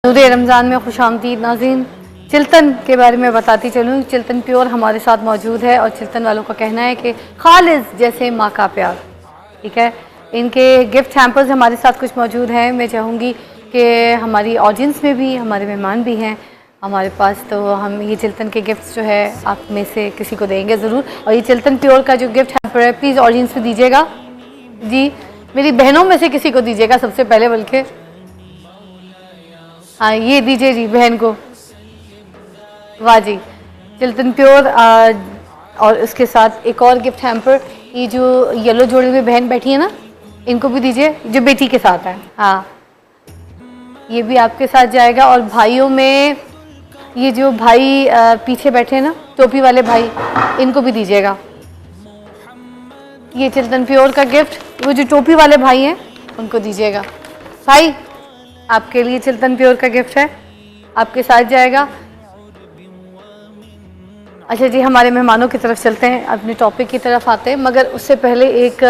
नूरे रमज़ान में खुशामदीद नाज़रीन। चिल्तन के बारे में बताती चलूँ। चिल्तन प्योर हमारे साथ मौजूद है और चिल्तन वालों का कहना है कि खालिस जैसे माँ का प्यार। ठीक है, इनके गिफ्ट हैम्पर्स हमारे साथ कुछ मौजूद हैं। मैं चाहूँगी कि हमारी ऑडियंस में भी हमारे मेहमान भी हैं हमारे पास, तो हम ये चिल्तन के गिफ्ट्स जो है आप में से किसी को देंगे ज़रूर। और ये चिल्तन प्योर का जो गिफ्ट हैम्पर है प्लीज़ ऑडियंस में दीजिएगा जी, मेरी बहनों में से किसी को दीजिएगा सबसे पहले, बल्कि हाँ ये दीजिए जी बहन को। वाह जी, चिल्तन प्योर। और उसके साथ एक और गिफ्ट हैम्पर, ये जो येलो जोड़े हुए बहन बैठी है ना, इनको भी दीजिए जो बेटी के साथ है। हाँ ये भी आपके साथ जाएगा। और भाइयों में ये जो भाई पीछे बैठे हैं ना, टोपी वाले भाई, इनको भी दीजिएगा। ये चिल्तन प्योर का गिफ्ट वो जो टोपी वाले भाई हैं उनको दीजिएगा। भाई आपके लिए चिल्तन प्योर का गिफ्ट है, आपके साथ जाएगा। अच्छा जी, हमारे मेहमानों की तरफ चलते हैं, अपने टॉपिक की तरफ आते हैं, मगर उससे पहले एक